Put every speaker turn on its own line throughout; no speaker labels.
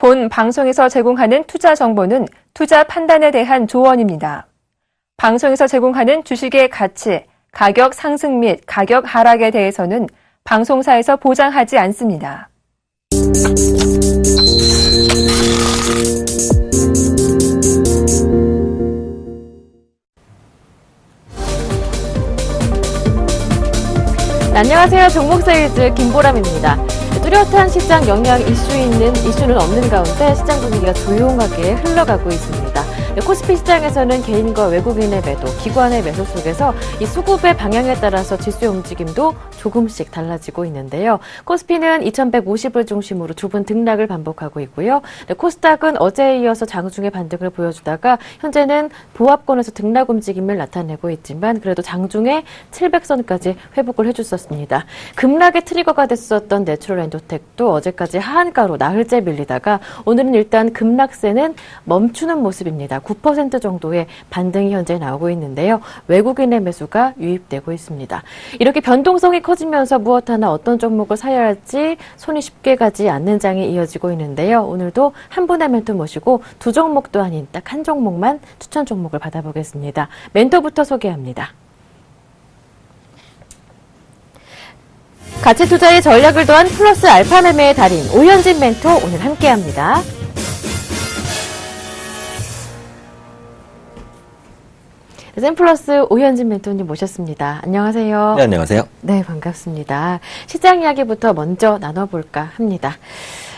본 방송에서 제공하는 투자 정보는 투자 판단에 대한 조언입니다. 방송에서 제공하는 주식의 가치, 가격 상승 및 가격 하락에 대해서는 방송사에서 보장하지 않습니다.
안녕하세요. 종목세일즈 김보람입니다. 뚜렷한 시장 영향 이슈는 없는 가운데 시장 분위기가 조용하게 흘러가고 있습니다. 코스피 시장에서는 개인과 외국인의 매도, 기관의 매수 속에서 이 수급의 방향에 따라서 지수의 움직임도 조금씩 달라지고 있는데요. 코스피는 2150을 중심으로 두 번 등락을 반복하고 있고요. 코스닥은 어제에 이어서 장중에 반등을 보여주다가 현재는 보합권에서 등락 움직임을 나타내고 있지만 그래도 장중에 700선까지 회복을 해줬었습니다. 급락의 트리거가 됐었던 내추럴 엔도텍도 어제까지 하한가로 나흘째 밀리다가 오늘은 일단 급락세는 멈추는 모습입니다. 9% 정도의 반등이 현재 나오고 있는데요. 외국인의 매수가 유입되고 있습니다. 이렇게 변동성이 커지면서 무엇 하나 어떤 종목을 사야 할지 손이 쉽게 가지 않는 장이 이어지고 있는데요. 오늘도 한 분의 멘토 모시고 두 종목도 아닌 딱 한 종목만 추천 종목을 받아보겠습니다. 멘토부터 소개합니다. 가치 투자의 전략을 더한 플러스 알파 매매의 달인 오현진 멘토 오늘 함께합니다. 샘플러스 오현진 멘토님 모셨습니다. 안녕하세요.
네, 안녕하세요.
네, 반갑습니다. 시장 이야기부터 먼저 나눠볼까 합니다.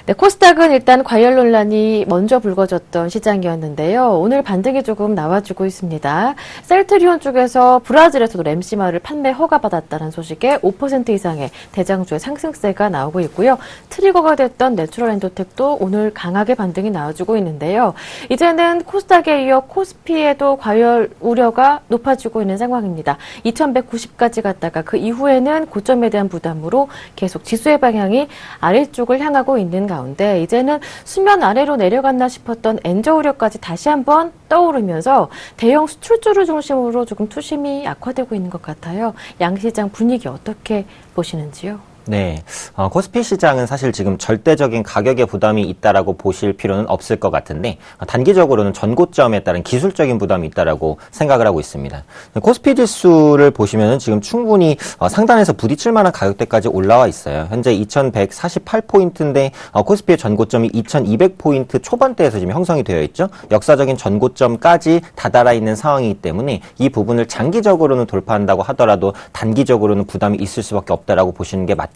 네, 코스닥은 일단 과열 논란이 먼저 불거졌던 시장이었는데요. 오늘 반등이 조금 나와주고 있습니다. 셀트리온 쪽에서 브라질에서도 램시마를 판매 허가받았다는 소식에 5% 이상의 대장주의 상승세가 나오고 있고요. 트리거가 됐던 내추럴 엔도텍도 오늘 강하게 반등이 나와주고 있는데요. 이제는 코스닥에 이어 코스피에도 과열 우려가 높아지고 있는 상황입니다. 2190까지 갔다가 그 이후에는 고점에 대한 부담으로 계속 지수의 방향이 아래쪽을 향하고 있는 가운데 이제는 수면 아래로 내려갔나 싶었던 엔저 우려까지 다시 한번 떠오르면서 대형 수출주를 중심으로 조금 투심이 악화되고 있는 것 같아요. 양시장 분위기 어떻게 보시는지요?
네, 코스피 시장은 사실 지금 절대적인 가격의 부담이 있다라고 보실 필요는 없을 것 같은데 단기적으로는 전고점에 따른 기술적인 부담이 있다라고 생각을 하고 있습니다. 코스피 지수를 보시면은 지금 충분히 상단에서 부딪힐 만한 가격대까지 올라와 있어요. 현재 2148포인트인데 코스피의 전고점이 2200포인트 초반대에서 지금 형성이 되어 있죠. 역사적인 전고점까지 다다라 있는 상황이기 때문에 이 부분을 장기적으로는 돌파한다고 하더라도 단기적으로는 부담이 있을 수밖에 없다라고 보시는 게 맞겠고,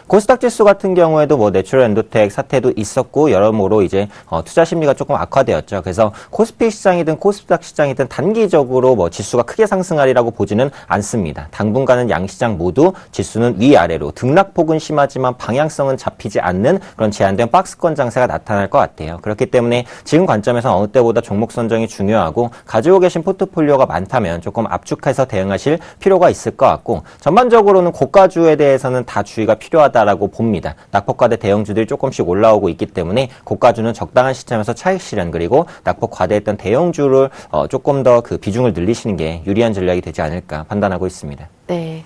코스닥 지수 같은 경우에도 뭐 내추럴 엔도텍 사태도 있었고 여러모로 이제 투자 심리가 조금 악화되었죠. 그래서 코스피 시장이든 코스닥 시장이든 단기적으로 뭐 지수가 크게 상승하리라고 보지는 않습니다. 당분간은 양시장 모두 지수는 위아래로 등락폭은 심하지만 방향성은 잡히지 않는 그런 제한된 박스권 장세가 나타날 것 같아요. 그렇기 때문에 지금 관점에서 어느 때보다 종목 선정이 중요하고 가지고 계신 포트폴리오가 많다면 조금 압축해서 대응하실 필요가 있을 것 같고, 전반적으로는 고가주에 대해서는 다 주의가 필요하다라고 봅니다. 낙폭과대 대형주들이 조금씩 올라오고 있기 때문에 고가주는 적당한 시점에서 차익 실현, 그리고 낙폭 과대했던 대형주를 조금 더 그 비중을 늘리시는 게 유리한 전략이 되지 않을까 판단하고 있습니다.
네.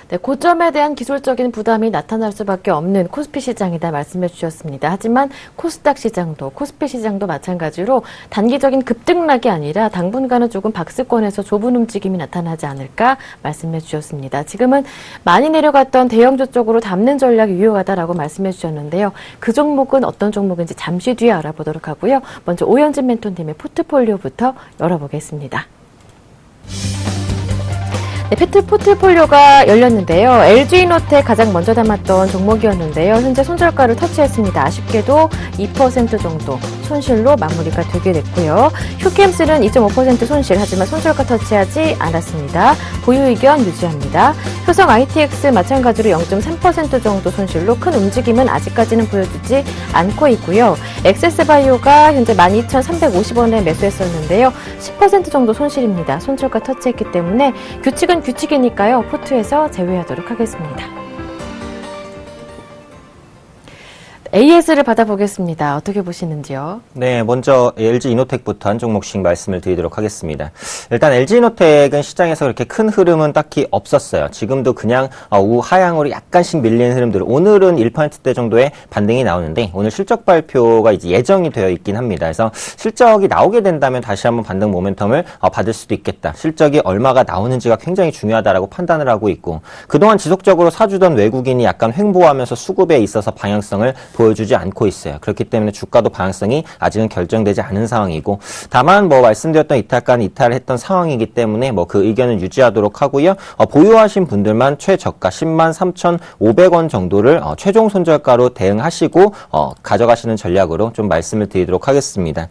네, 고점에 대한 기술적인 부담이 나타날 수밖에 없는 코스피 시장이다 말씀해 주셨습니다. 하지만 코스닥 시장도 코스피 시장도 마찬가지로 단기적인 급등락이 아니라 당분간은 조금 박스권에서 좁은 움직임이 나타나지 않을까 말씀해 주셨습니다. 지금은 많이 내려갔던 대형주 쪽으로 담는 전략이 유효하다라고 말씀해 주셨는데요. 그 종목은 어떤 종목인지 잠시 뒤에 알아보도록 하고요. 먼저 오현진 멘토님의 포트폴리오부터 열어보겠습니다. 네, 포트폴리오가 열렸는데요. LG이노텍 가장 먼저 담았던 종목이었는데요. 현재 손절가를 터치했습니다. 아쉽게도 2% 정도 손실로 마무리가 되게 됐고요. 휴캠스는 2.5% 손실, 하지만 손절가 터치하지 않았습니다. 보유 의견 유지합니다. 효성 ITX 마찬가지로 0.3% 정도 손실로 큰 움직임은 아직까지는 보여주지 않고 있고요. 엑세스바이오가 현재 12,350원에 매수했었는데요. 10% 정도 손실입니다. 손절가 터치했기 때문에 규칙은 규칙이니까요. 포트에서 제외하도록 하겠습니다. AS를 받아보겠습니다. 어떻게 보시는지요?
네, 먼저 LG이노텍부터 한 종목씩 말씀을 드리도록 하겠습니다. 일단 LG이노텍은 시장에서 그렇게 큰 흐름은 딱히 없었어요. 지금도 그냥 우하향으로 약간씩 밀리는 흐름들. 오늘은 1%대 정도의 반등이 나오는데 오늘 실적 발표가 이제 예정이 되어 있긴 합니다. 그래서 실적이 나오게 된다면 다시 한번 반등 모멘텀을 받을 수도 있겠다. 실적이 얼마가 나오는지가 굉장히 중요하다라고 판단을 하고 있고 그동안 지속적으로 사주던 외국인이 약간 횡보하면서 수급에 있어서 방향성을 보여주지 않고 있어요. 그렇기 때문에 주가도 방향성이 아직은 결정되지 않은 상황이고 다만 말씀드렸던 이탈가는 이탈했던 상황이기 때문에 그 의견은 유지하도록 하고요. 보유하신 분들만 최저가 103,500원 정도를 최종 손절가로 대응하시고 가져가시는 전략으로 좀 말씀을 드리도록 하겠습니다.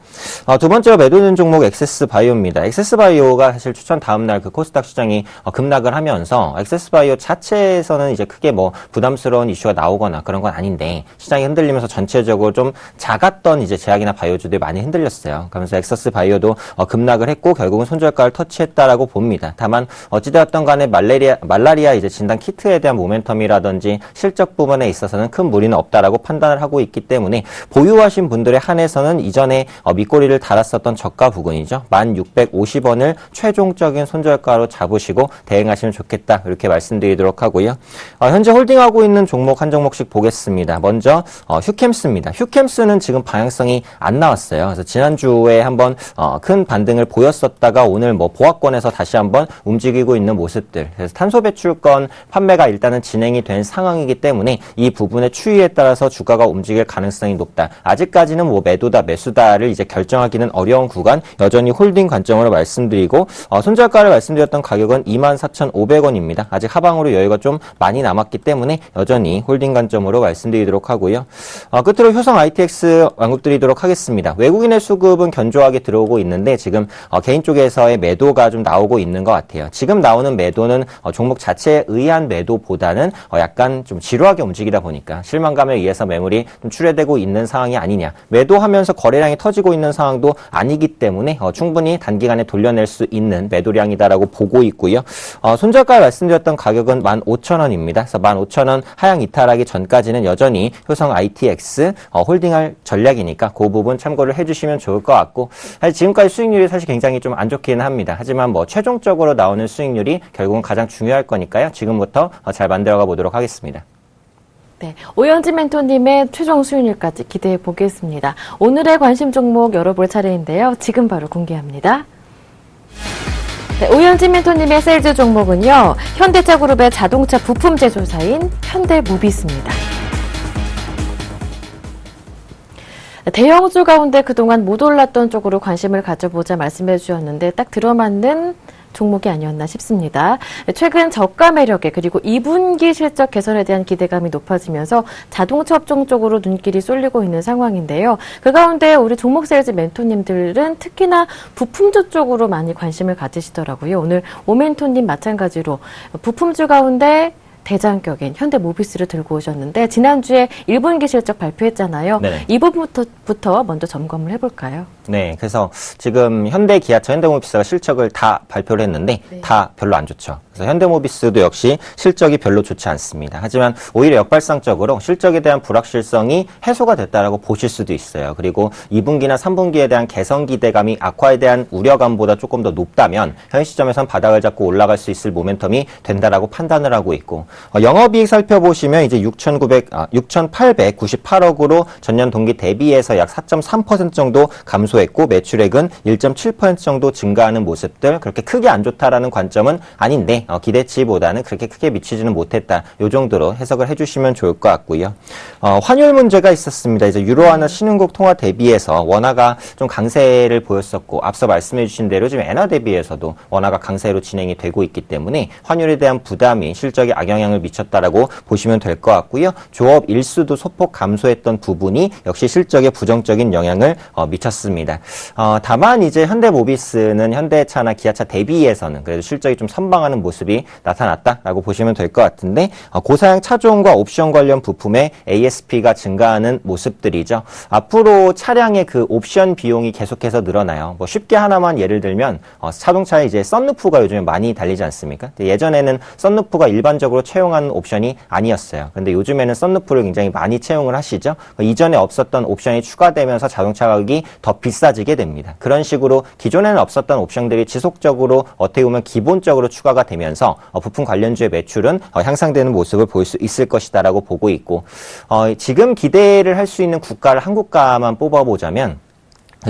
두 번째로 매도는 종목 엑세스바이오입니다. 엑세스바이오가 사실 추천 다음날 그 코스닥 시장이 급락을 하면서 엑세스바이오 자체에서는 이제 크게 부담스러운 이슈가 나오거나 그런 건 아닌데 시장이 흔들리면서 전체적으로 좀 작았던 이제 제약이나 바이오주들이 많이 흔들렸어요. 그러면서 엑세스바이오도 급락을 했고 결국은 손절가를 터치했다라고 봅니다. 다만 어찌되었던 간에 말라리아 이제 진단 키트에 대한 모멘텀이라든지 실적 부분에 있어서는 큰 무리는 없다라고 판단을 하고 있기 때문에 보유하신 분들에 한해서는 이전에 밑꼬리를 달았었던 저가 부근이죠. 1,650원을 최종적인 손절가로 잡으시고 대응하시면 좋겠다. 이렇게 말씀드리도록 하고요. 현재 홀딩하고 있는 종목 한 종목씩 보겠습니다. 먼저 휴캠스입니다. 휴캠스는 지금 방향성이 안 나왔어요. 그래서 지난주에 한번 큰 반등을 보였었다가 오늘 보합권에서 다시 한번 움직이고 있는 모습들. 그래서 탄소 배출권 판매가 일단은 진행이 된 상황이기 때문에 이 부분의 추이에 따라서 주가가 움직일 가능성이 높다. 아직까지는 매도다 매수다를 이제 결정하기는 어려운 구간 여전히 홀딩 관점으로 말씀드리고 손절가를 말씀드렸던 가격은 24,500원입니다. 아직 하방으로 여유가 좀 많이 남았기 때문에 여전히 홀딩 관점으로 말씀드리도록 하고요. 끝으로 효성 ITX 언급드리도록 하겠습니다. 외국인의 수급은 견조하게 들어오고 있는데 지금 개인 쪽에서의 매도가 좀 나오고 있는 것 같아요. 지금 나오는 매도는 종목 자체에 의한 매도보다는 약간 좀 지루하게 움직이다 보니까 실망감에 의해서 매물이 좀 출회되고 있는 상황이 아니냐. 매도하면서 거래량이 터지고 있는 상황도 아니기 때문에 충분히 단기간에 돌려낼 수 있는 매도량이다라고 보고 있고요. 손절가 말씀드렸던 가격은 15,000원입니다. 그래서 15,000원 하향 이탈하기 전까지는 여전히 효성 ITX 홀딩할 전략이니까 그 부분 참고를 해주시면 좋을 것 같고 사실 지금까지 수익률이 사실 굉장히 좀 안 좋기는 합니다. 하지만 최종적으로 나오는 수익률이 결국은 가장 중요할 거니까요. 지금부터 잘 만들어가 보도록 하겠습니다.
네, 오현진 멘토님의 최종 수익률까지 기대해 보겠습니다. 오늘의 관심 종목 열어볼 차례인데요. 지금 바로 공개합니다. 네, 오현진 멘토님의 세일즈 종목은요. 현대차그룹의 자동차 부품 제조사인 현대모비스입니다. 대형주 가운데 그동안 못 올랐던 쪽으로 관심을 가져보자 말씀해 주셨는데 딱 들어맞는 종목이 아니었나 싶습니다. 최근 저가 매력에 그리고 2분기 실적 개선에 대한 기대감이 높아지면서 자동차 업종 쪽으로 눈길이 쏠리고 있는 상황인데요. 그 가운데 우리 종목 세일즈 멘토님들은 특히나 부품주 쪽으로 많이 관심을 가지시더라고요. 오늘 오멘토님 마찬가지로 부품주 가운데 대장격인 현대모비스를 들고 오셨는데 지난주에 1분기 실적 발표했잖아요. 네. 이 부분부터 먼저 점검을 해볼까요?
네, 그래서 지금 현대기아차, 현대모비스가 실적을 다 발표를 했는데 네. 다 별로 안 좋죠. 그래서 현대모비스도 역시 실적이 별로 좋지 않습니다. 하지만 오히려 역발상적으로 실적에 대한 불확실성이 해소가 됐다라고 보실 수도 있어요. 그리고 2분기나 3분기에 대한 개선 기대감이 악화에 대한 우려감보다 조금 더 높다면 현 시점에선 바닥을 잡고 올라갈 수 있을 모멘텀이 된다라고 판단을 하고 있고 영업이익 살펴보시면 이제 6,898억으로 전년 동기 대비해서 약 4.3% 정도 감소했고 매출액은 1.7% 정도 증가하는 모습들 그렇게 크게 안 좋다라는 관점은 아닌데 기대치보다는 그렇게 크게 미치지는 못했다. 이 정도로 해석을 해주시면 좋을 것 같고요. 환율 문제가 있었습니다. 이제 유로화나 신흥국 통화 대비해서 원화가 좀 강세를 보였었고 앞서 말씀해주신 대로 지금 엔화 대비해서도 원화가 강세로 진행이 되고 있기 때문에 환율에 대한 부담이 실적에 악영향을 미쳤다라고 보시면 될 것 같고요. 조업 일수도 소폭 감소했던 부분이 역시 실적에 부정적인 영향을 미쳤습니다. 다만 이제 현대모비스는 현대차나 기아차 대비해서는 그래도 실적이 좀 선방하는 모습 모습이 나타났다라고 보시면 될 것 같은데 고사양 차종과 옵션 관련 부품의 ASP가 증가하는 모습들이죠. 앞으로 차량의 그 옵션 비용이 계속해서 늘어나요. 뭐 쉽게 하나만 예를 들면 자동차에 이제 썬루프가 요즘에 많이 달리지 않습니까? 예전에는 썬루프가 일반적으로 채용하는 옵션이 아니었어요. 근데 요즘에는 썬루프를 굉장히 많이 채용을 하시죠. 이전에 없었던 옵션이 추가되면서 자동차 가격이 더 비싸지게 됩니다. 그런 식으로 기존에는 없었던 옵션들이 지속적으로 어떻게 보면 기본적으로 추가가 되면서 부품 관련주의 매출은 향상되는 모습을 볼 수 있을 것이다라고 보고 있고 지금 기대를 할 수 있는 국가를 한 국가만 뽑아보자면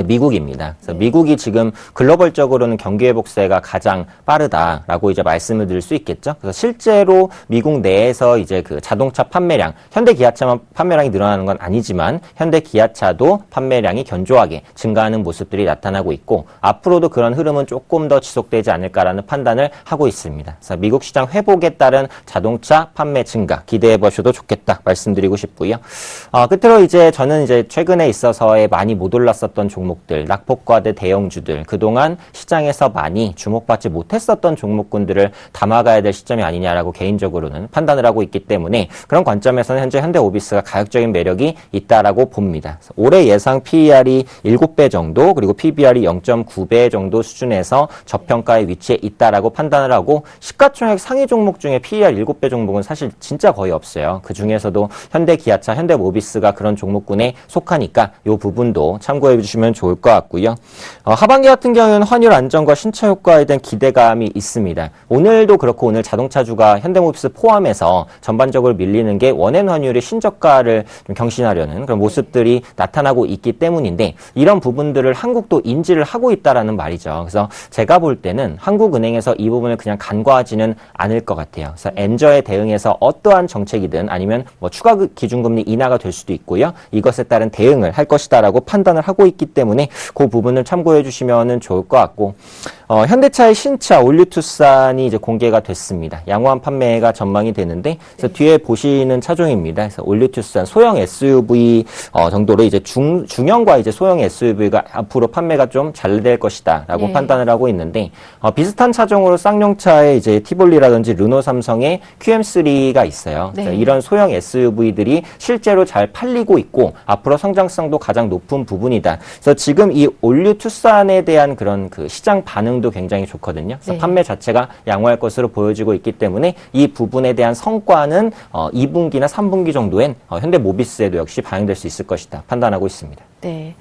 미국입니다. 그래서 미국이 지금 글로벌적으로는 경기 회복세가 가장 빠르다라고 이제 말씀을 드릴 수 있겠죠. 그래서 실제로 미국 내에서 이제 그 자동차 판매량, 현대 기아차만 판매량이 늘어나는 건 아니지만 현대 기아차도 판매량이 견조하게 증가하는 모습들이 나타나고 있고 앞으로도 그런 흐름은 조금 더 지속되지 않을까라는 판단을 하고 있습니다. 그래서 미국 시장 회복에 따른 자동차 판매 증가 기대해 보셔도 좋겠다 말씀드리고 싶고요. 끝으로 이제 저는 이제 최근에 있어서의 많이 못 올랐었던 종목들, 낙폭과대 대형주들, 그동안 시장에서 많이 주목받지 못했었던 종목군들을 담아가야 될 시점이 아니냐라고 개인적으로는 판단을 하고 있기 때문에 그런 관점에서는 현재 현대오비스가 가격적인 매력이 있다라고 봅니다. 올해 예상 PER이 7배 정도, 그리고 PBR이 0.9배 정도 수준에서 저평가의 위치에 있다라고 판단을 하고 시가총액 상위 종목 중에 PER 7배 종목은 사실 진짜 거의 없어요. 그 중에서도 현대기아차, 현대모비스가 그런 종목군에 속하니까 이 부분도 참고해 주시면 좋을 것 같고요. 하반기 같은 경우는 환율 안정과 신차 효과에 대한 기대감이 있습니다. 오늘도 그렇고 오늘 자동차주가 현대모비스 포함해서 전반적으로 밀리는 게 원엔 환율의 신저가를 좀 경신하려는 그런 모습들이 나타나고 있기 때문인데 이런 부분들을 한국도 인지를 하고 있다라는 말이죠. 그래서 제가 볼 때는 한국은행에서 이 부분을 그냥 간과하지는 않을 것 같아요. 그래서 엔저에 대응해서 어떠한 정책이든 아니면 뭐 추가 기준금리 인하가 될 수도 있고요. 이것에 따른 대응을 할 것이다라고 판단을 하고 있기 때문에 그 부분을 참고해 주시면 좋을 것 같고 현대차의 신차 올류투싼이 이제 공개가 됐습니다. 양호한 판매가 전망이 되는데 그래서 뒤에 보시는 차종입니다. 그래서 올류투싼 소형 SUV 정도로 이제 중형과 이제 소형 SUV가 앞으로 판매가 좀 잘 될 것이다라고 판단을 하고 있는데 비슷한 차종으로 쌍용차의 이제 티볼리라든지 르노 삼성의 QM3가 있어요.
네.
이런 소형 SUV들이 실제로 잘 팔리고 있고 앞으로 성장성도 가장 높은 부분이다. 그래서 지금 이 올류 투싼에 대한 그런 그 시장 반응도 굉장히 좋거든요. 그래서
네.
판매 자체가 양호할 것으로 보여지고 있기 때문에 이 부분에 대한 성과는 2분기나 3분기 정도엔 현대모비스에도 역시 반영될 수 있을 것이다 판단하고 있습니다.
네.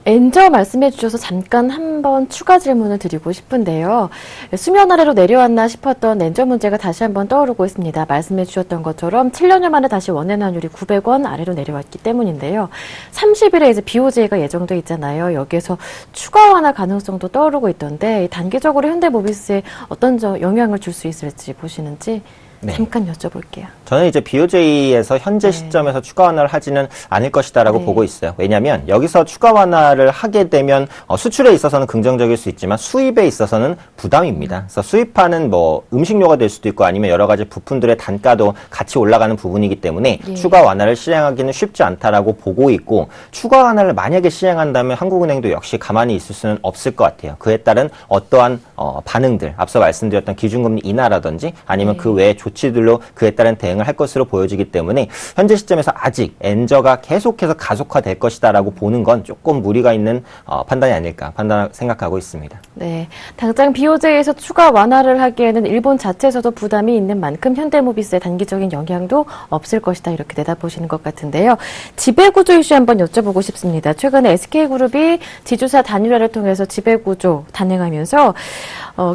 엔저 말씀해 주셔서 잠깐 한번 추가 질문을 드리고 싶은데요. 수면 아래로 내려왔나 싶었던 엔저 문제가 다시 한번 떠오르고 있습니다. 말씀해 주셨던 것처럼 7년여 만에 다시 원엔 환율이 900원 아래로 내려왔기 때문인데요. 30일에 이제 BOJ가 예정돼 있잖아요. 여기에서 추가 완화 가능성도 떠오르고 있던데 단기적으로 현대모비스에 어떤 영향을 줄 수 있을지 보시는지
네.
잠깐 여쭤볼게요.
저는 이제 BOJ에서 현재 시점에서 추가 완화를 하지는 않을 것이다라고 보고 있어요. 왜냐하면 여기서 추가 완화를 하게 되면 수출에 있어서는 긍정적일 수 있지만 수입에 있어서는 부담입니다. 그래서 수입하는 뭐 음식료가 될 수도 있고 아니면 여러 가지 부품들의 단가도 같이 올라가는 부분이기 때문에 추가 완화를 시행하기는 쉽지 않다라고 보고 있고 추가 완화를 만약에 시행한다면 한국은행도 역시 가만히 있을 수는 없을 것 같아요. 그에 따른 어떠한 반응들, 앞서 말씀드렸던 기준금리 인하라든지 아니면 그 외에 조치들로 그에 따른 대응을 할 것으로 보여지기 때문에 현재 시점에서 아직 엔저가 계속해서 가속화될 것이다라고 보는 건 조금 무리가 있는 판단이 아닐까 생각하고 있습니다.
네, 당장 BOJ에서 추가 완화를 하기에는 일본 자체에서도 부담이 있는 만큼 현대모비스의 단기적인 영향도 없을 것이다 이렇게 내다보시는 것 같은데요. 지배구조 이슈 한번 여쭤보고 싶습니다. 최근에 SK그룹이 지주사 단일화를 통해서 지배구조 단행하면서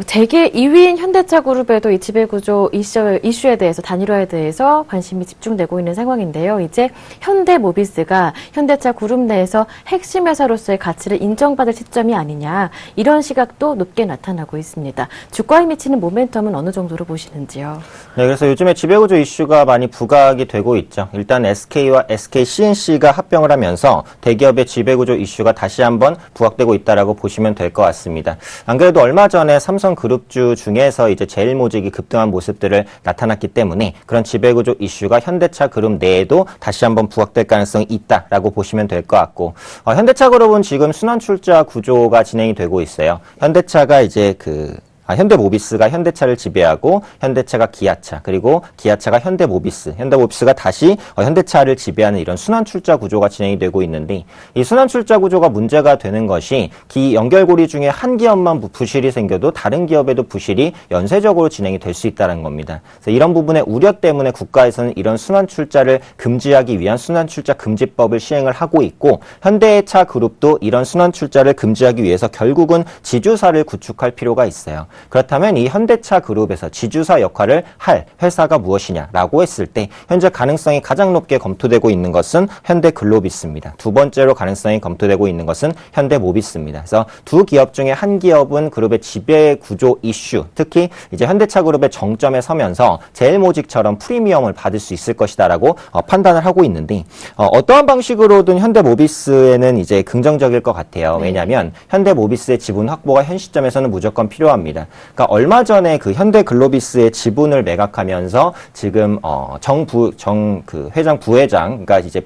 재계 2위인 현대차그룹에도 이 지배구조 이슈에 대해서 단일화에 대해서 관심이 집중되고 있는 상황인데요. 이제 현대모비스가 현대차 그룹 내에서 핵심 회사로서의 가치를 인정받을 시점이 아니냐 이런 시각도 높게 나타나고 있습니다. 주가에 미치는 모멘텀은 어느 정도로 보시는지요?
네, 그래서 요즘에 지배구조 이슈가 많이 부각이 되고 있죠. 일단 SK와 SK C&C가 합병을 하면서 대기업의 지배구조 이슈가 다시 한번 부각되고 있다라고 보시면 될 것 같습니다. 안 그래도 얼마 전에 삼성그룹주 중에서 이제 제일모직이 급등한 모습들을 나타났기 때문에 그런 지배구조 이슈가 현대차 그룹 내에도 다시 한번 부각될 가능성이 있다라고 보시면 될 것 같고 현대차 그룹은 지금 순환출자 구조가 진행이 되고 있어요. 현대차가 이제 현대모비스가 현대차를 지배하고 현대차가 기아차, 그리고 기아차가 현대모비스, 현대모비스가 다시 현대차를 지배하는 이런 순환 출자 구조가 진행이 되고 있는데, 이 순환 출자 구조가 문제가 되는 것이 기 연결고리 중에 한 기업만 부실이 생겨도 다른 기업에도 부실이 연쇄적으로 진행이 될 수 있다는 겁니다. 그래서 이런 부분의 우려 때문에 국가에서는 이런 순환 출자를 금지하기 위한 순환 출자 금지법을 시행을 하고 있고, 현대차 그룹도 이런 순환 출자를 금지하기 위해서 결국은 지주사를 구축할 필요가 있어요. 그렇다면 이 현대차 그룹에서 지주사 역할을 할 회사가 무엇이냐라고 했을 때 현재 가능성이 가장 높게 검토되고 있는 것은 현대글로비스입니다. 두 번째로 가능성이 검토되고 있는 것은 현대모비스입니다. 그래서 두 기업 중에 한 기업은 그룹의 지배 구조 이슈, 특히 이제 현대차 그룹의 정점에 서면서 제일모직처럼 프리미엄을 받을 수 있을 것이다라고 판단을 하고 있는데, 어떠한 방식으로든 현대모비스에는 이제 긍정적일 것 같아요. 왜냐하면 현대모비스의 지분 확보가 현 시점에서는 무조건 필요합니다. 그러니까 얼마 전에 그 현대글로비스의 지분을 매각하면서 지금 회장 부회장, 그러니까 이제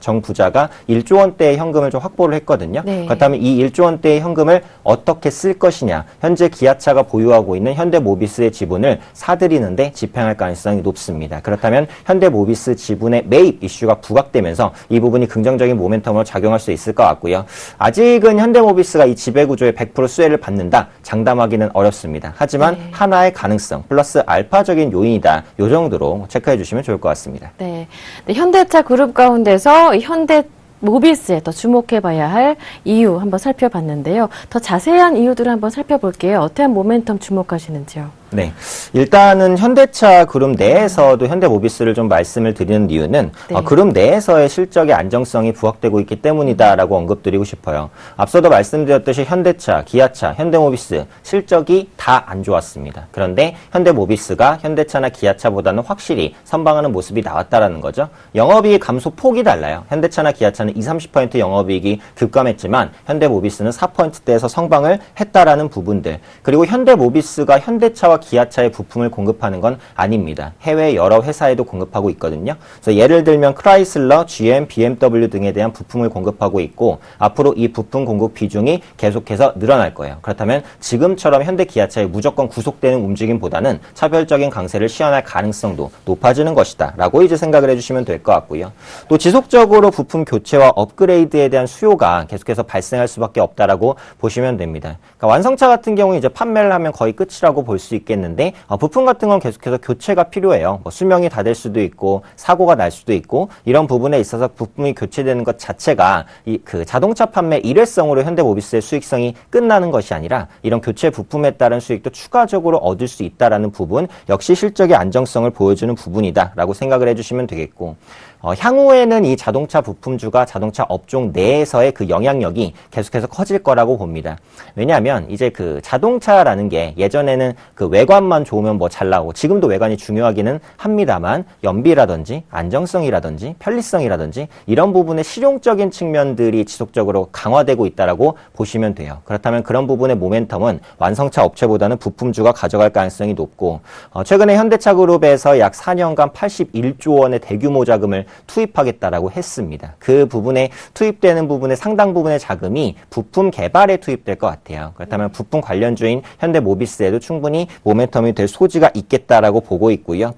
정 부자가 1조 원대의 현금을 좀 확보를 했거든요.
네.
그렇다면 이 1조 원대의 현금을 어떻게 쓸 것이냐, 현재 기아차가 보유하고 있는 현대모비스의 지분을 사들이는데 집행할 가능성이 높습니다. 그렇다면 현대모비스 지분의 매입 이슈가 부각되면서 이 부분이 긍정적인 모멘텀으로 작용할 수 있을 것 같고요. 아직은 현대모비스가 이 지배구조의 100% 수혜를 받는다, 장담하기는 어렵습니다. 하지만
네.
하나의 가능성 플러스 알파적인 요인이다, 이 정도로 체크해 주시면 좋을 것 같습니다.
네. 현대차 그룹 가운데서 현대모비스에 더 주목해봐야 할 이유 한번 살펴봤는데요. 더 자세한 이유들을 한번 살펴볼게요. 어떠한 모멘텀 주목하시는지요?
네. 일단은 현대차 그룹 내에서도 현대모비스를 좀 말씀을 드리는 이유는
네.
그룹 내에서의 실적의 안정성이 부각되고 있기 때문이다라고 언급드리고 싶어요. 앞서도 말씀드렸듯이 현대차, 기아차, 현대모비스 실적이 다 안 좋았습니다. 그런데 현대모비스가 현대차나 기아차보다는 확실히 선방하는 모습이 나왔다라는 거죠. 영업이익 감소 폭이 달라요. 현대차나 기아차는 20-30% 영업이익이 급감했지만 현대모비스는 4%대에서 성방을 했다라는 부분들. 그리고 현대모비스가 현대차와 기아차의 부품을 공급하는 건 아닙니다. 해외 여러 회사에도 공급하고 있거든요. 그래서 예를 들면 크라이슬러, GM, BMW 등에 대한 부품을 공급하고 있고, 앞으로 이 부품 공급 비중이 계속해서 늘어날 거예요. 그렇다면 지금처럼 현대 기아차의 무조건 구속되는 움직임보다는 차별적인 강세를 시현할 가능성도 높아지는 것이다 라고 이제 생각을 해주시면 될 것 같고요. 또 지속적으로 부품 교체와 업그레이드에 대한 수요가 계속해서 발생할 수밖에 없다라고 보시면 됩니다. 그러니까 완성차 같은 경우 이제 판매를 하면 거의 끝이라고 볼 수 있겠는데, 부품 같은 건 계속해서 교체가 필요해요. 수명이 다 될 수도 있고 사고가 날 수도 있고, 이런 부분에 있어서 부품이 교체되는 것 자체가 그 자동차 판매 일회성으로 현대모비스의 수익성이 끝나는 것이 아니라 이런 교체 부품에 따른 수익도 추가적으로 얻을 수 있다라는 부분, 역시 실적의 안정성을 보여주는 부분이다라고 생각을 해주시면 되겠고, 향후에는 이 자동차 부품주가 자동차 업종 내에서의 그 영향력이 계속해서 커질 거라고 봅니다. 왜냐하면 이제 그 자동차라는 게 예전에는 그 외관만 좋으면 뭐 잘 나오고, 지금도 외관이 중요하기는 합니다만 연비라든지 안정성이라든지 편리성이라든지 이런 부분의 실용적인 측면들이 지속적으로 강화되고 있다라고 보시면 돼요. 그렇다면 그런 부분의 모멘텀은 완성차 업체보다는 부품주가 가져갈 가능성이 높고, 최근에 현대차 그룹에서 약 4년간 81조 원의 대규모 자금을 투입하겠다라고 했습니다. 그 부분에 투입되는 부분의 상당 부분의 자금이 부품 개발에 투입될 것 같아요. 그렇다면 부품 관련주인 현대모비스에도 충분히 모멘텀이 될 소지가 있겠다라고 보고 있고요.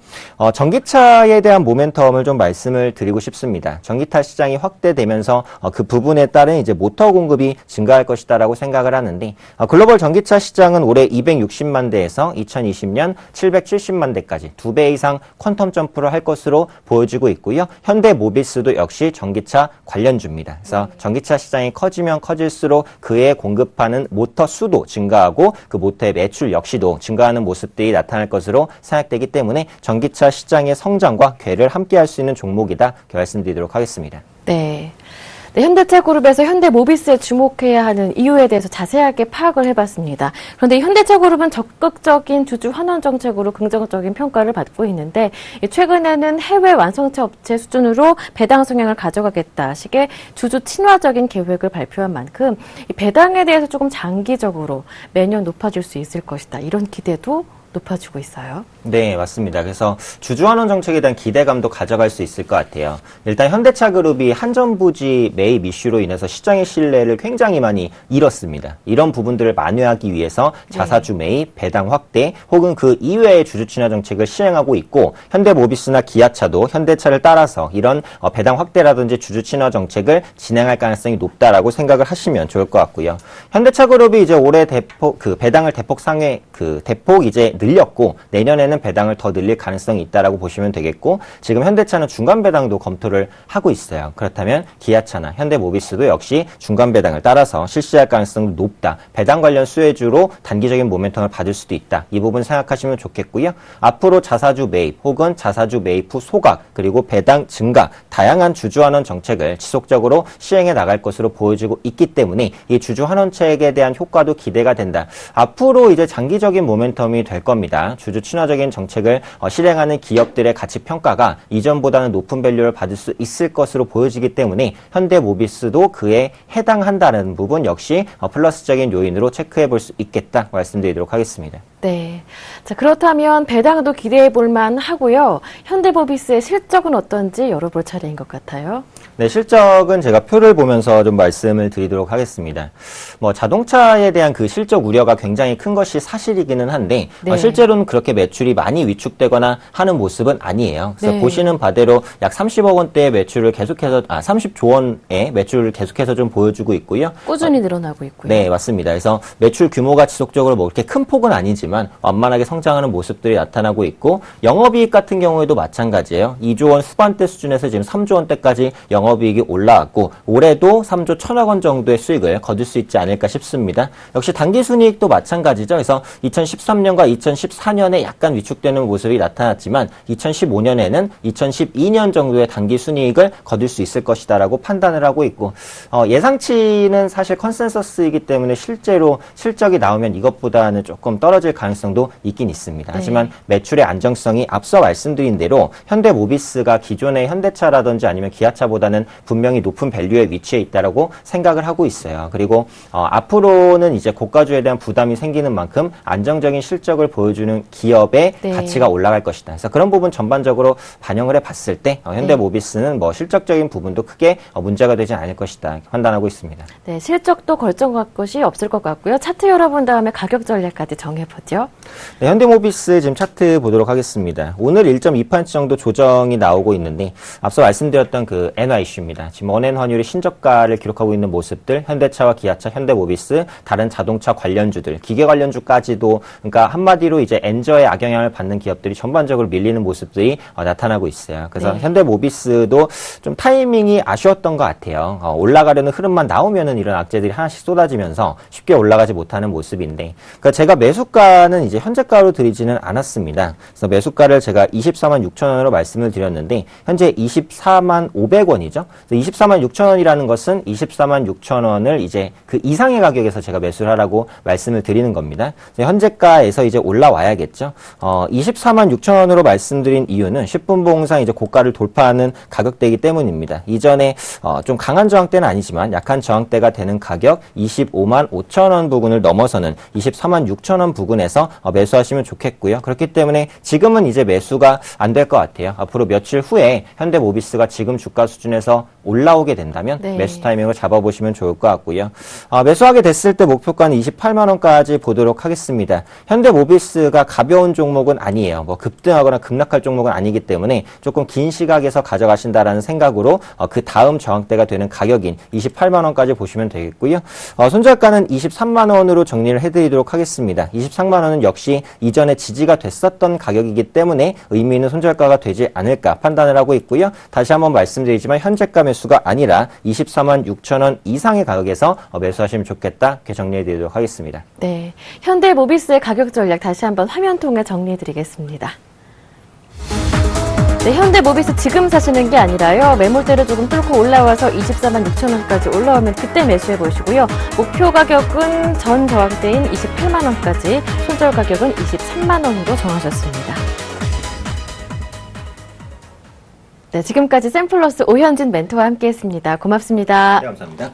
전기차에 대한 모멘텀을 좀 말씀을 드리고 싶습니다. 전기차 시장이 확대되면서 그 부분에 따른 이제 모터 공급이 증가할 것이다라고 생각을 하는데, 글로벌 전기차 시장은 올해 260만 대에서 2020년 770만 대까지 2배 이상 퀀텀 점프를 할 것으로 보여지고 있고요. 현대모비스도 역시 전기차 관련주입니다. 그래서 전기차 시장이 커지면 커질수록 그에 공급하는 모터 수도 증가하고 그 모터의 매출 역시도 증가하는 모습들이 나타날 것으로 생각되기 때문에 전기차 시장의 성장과 궤를 함께할 수 있는 종목이다, 이렇게 말씀드리도록 하겠습니다.
네. 네, 현대차 그룹에서 현대모비스에 주목해야 하는 이유에 대해서 자세하게 파악을 해봤습니다. 그런데 현대차 그룹은 적극적인 주주 환원 정책으로 긍정적인 평가를 받고 있는데, 최근에는 해외 완성차 업체 수준으로 배당 성향을 가져가겠다 식의 주주 친화적인 계획을 발표한 만큼 이 배당에 대해서 조금 장기적으로 매년 높아질 수 있을 것이다, 이런 기대도 높아지고 있어요.
네, 맞습니다. 그래서 주주환원 정책에 대한 기대감도 가져갈 수 있을 것 같아요. 일단 현대차그룹이 한전부지 매입 이슈로 인해서 시장의 신뢰를 굉장히 많이 잃었습니다. 이런 부분들을 만회하기 위해서 자사주 매입, 배당 확대 혹은 그 이외의 주주 친화 정책을 시행하고 있고 현대모비스나 기아차도 현대차를 따라서 이런 배당 확대라든지 주주 친화 정책을 진행할 가능성이 높다라고 생각을 하시면 좋을 것 같고요. 현대차그룹이 이제 올해 배당을 대폭 이제 늘렸고 내년에는 배당을 더 늘릴 가능성이 있다라고 보시면 되겠고 지금 현대차는 중간 배당도 검토를 하고 있어요. 그렇다면 기아차나 현대모비스도 역시 중간 배당을 따라서 실시할 가능성이 높다. 배당 관련 수혜주로 단기적인 모멘텀을 받을 수도 있다. 이 부분 생각하시면 좋겠고요. 앞으로 자사주 매입 혹은 자사주 매입 후 소각 그리고 배당 증가 다양한 주주환원 정책을 지속적으로 시행해 나갈 것으로 보여지고 있기 때문에 이 주주환원책에 대한 효과도 기대가 된다. 앞으로 이제 장기적인 모멘텀이 될 겁니다. 주주 친화적인 정책을 실행하는 기업들의 가치 평가가 이전보다는 높은 밸류를 받을 수 있을 것으로 보여지기 때문에 현대모비스도 그에 해당한다는 부분 역시 플러스적인 요인으로 체크해 볼 수 있겠다 말씀드리도록 하겠습니다.
네. 자, 그렇다면 배당도 기대해 볼 만하고요. 현대모비스의 실적은 어떤지 열어볼 차례인 것 같아요.
네, 실적은 제가 표를 보면서 좀 말씀을 드리도록 하겠습니다. 자동차에 대한 그 실적 우려가 굉장히 큰 것이 사실이기는 한데
네.
실제로는 그렇게 매출이 많이 위축되거나 하는 모습은 아니에요. 그래서
네.
보시는 바대로 약 30억 원대의 매출을 계속해서 30조 원의 매출을 계속해서 좀 보여주고 있고요.
꾸준히 늘어나고 있고요.
네, 맞습니다. 그래서 매출 규모가 지속적으로 그렇게 큰 폭은 아니지만 완만하게 성장하는 모습들이 나타나고 있고 영업이익 같은 경우에도 마찬가지예요. 2조 원 후반대 수준에서 지금 3조 원대까지 영업이익이 올라왔고 올해도 3조 1천억 원 정도의 수익을 거둘 수 있지 않을까 싶습니다. 역시 당기순이익도 마찬가지죠. 그래서 2013년과 2014년에 약간 위축되는 모습이 나타났지만 2015년에는 2012년 정도의 당기순이익을 거둘 수 있을 것이다라고 판단을 하고 있고 예상치는 사실 컨센서스이기 때문에 실제로 실적이 나오면 이것보다는 조금 떨어질 가능성도 있긴 있습니다. 하지만 매출의 안정성이 앞서 말씀드린 대로 현대모비스가 기존의 현대차라든지 아니면 기아차보다는 분명히 높은 밸류에 위치해 있다라고 생각을 하고 있어요. 그리고 앞으로는 이제 고가주에 대한 부담이 생기는 만큼 안정적인 실적을 보여주는 기업의 가치가 올라갈 것이다. 그래서 그런 부분 전반적으로 반영을 해봤을 때 현대모비스는 실적적인 부분도 크게 문제가 되지 않을 것이다 판단하고 있습니다.
네, 실적도 결정할 것이 없을 것 같고요. 차트 열어본 다음에 가격 전략까지 정해보죠.
네, 현대모비스 지금 차트 보도록 하겠습니다. 오늘 1.2% 정도 조정이 나오고 있는데 앞서 말씀드렸던 그 엔화 이슈입니다. 지금 원엔 환율이 신저가를 기록하고 있는 모습들, 현대차와 기아차, 현대모비스, 다른 자동차 관련주들, 기계 관련주까지도 그러니까 한마디로 이제 엔저의 악영향을 받는 기업들이 전반적으로 밀리는 모습들이 나타나고 있어요. 그래서 현대모비스도 좀 타이밍이 아쉬웠던 것 같아요. 올라가려는 흐름만 나오면은 이런 악재들이 하나씩 쏟아지면서 쉽게 올라가지 못하는 모습인데, 그러니까 제가 매수가는 이제 현재가로 드리지는 않았습니다. 그래서 매수가를 제가 24만 6천 원으로 말씀을 드렸는데 현재 24만 500원이죠. 24만 6천 원이라는 것은 24만 6천 원을 이제 그 이상의 가격에서 제가 매수를 하라고 말씀을 드리는 겁니다. 현재가에서 이제 올라와야겠죠. 24만 6천 원으로 말씀드린 이유는 10분 봉상 이제 고가를 돌파하는 가격대이기 때문입니다. 이전에 좀 강한 저항대는 아니지만 약한 저항대가 되는 가격 25만 5천 원 부근을 넘어서는 24만 6천 원 부근에서 매수하시면 좋겠고요. 그렇기 때문에 지금은 이제 매수가 안 될 것 같아요. 앞으로 며칠 후에 현대모비스가 지금 주가 수준에서 올라오게 된다면 매수 타이밍을 잡아보시면 좋을 것 같고요. 매수하게 됐을 때 목표가는 28만 원까지 보도록 하겠습니다. 현대모비스가 가벼운 종목은 아니에요. 급등하거나 급락할 종목은 아니기 때문에 조금 긴 시각에서 가져가신다라는 생각으로 그 다음 저항대가 되는 가격인 28만 원까지 보시면 되겠고요. 손절가는 23만 원으로 정리를 해드리도록 하겠습니다. 23만 원은 역시 이전에 지지가 됐었던 가격이기 때문에 의미 있는 손절가가 되지 않을까 판단을 하고 있고요. 다시 한번 말씀드리지만 현재가 매수가 아니라 24만 6천 원 이상의 가격에서 매수하시면 좋겠다. 이렇게 정리해드리도록 하겠습니다.
네, 현대모비스의 가격 전략 다시 한번 화면 통해 정리해드리겠습니다. 네, 현대모비스 지금 사시는 게 아니라요. 매물대를 조금 뚫고 올라와서 24만 6천 원까지 올라오면 그때 매수해 보시고요. 목표 가격은 전 저항대인 28만 원까지, 손절 가격은 23만 원으로 정하셨습니다. 네, 지금까지 샘플러스 오현진 멘토와 함께했습니다. 고맙습니다.
네, 감사합니다.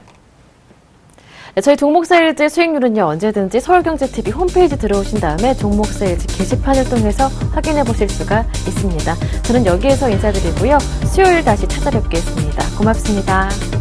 저희 종목 세일즈 수익률은요, 언제든지 서울경제TV 홈페이지 들어오신 다음에 종목 세일즈 게시판을 통해서 확인해 보실 수가 있습니다. 저는 여기에서 인사드리고요. 수요일 다시 찾아뵙겠습니다. 고맙습니다.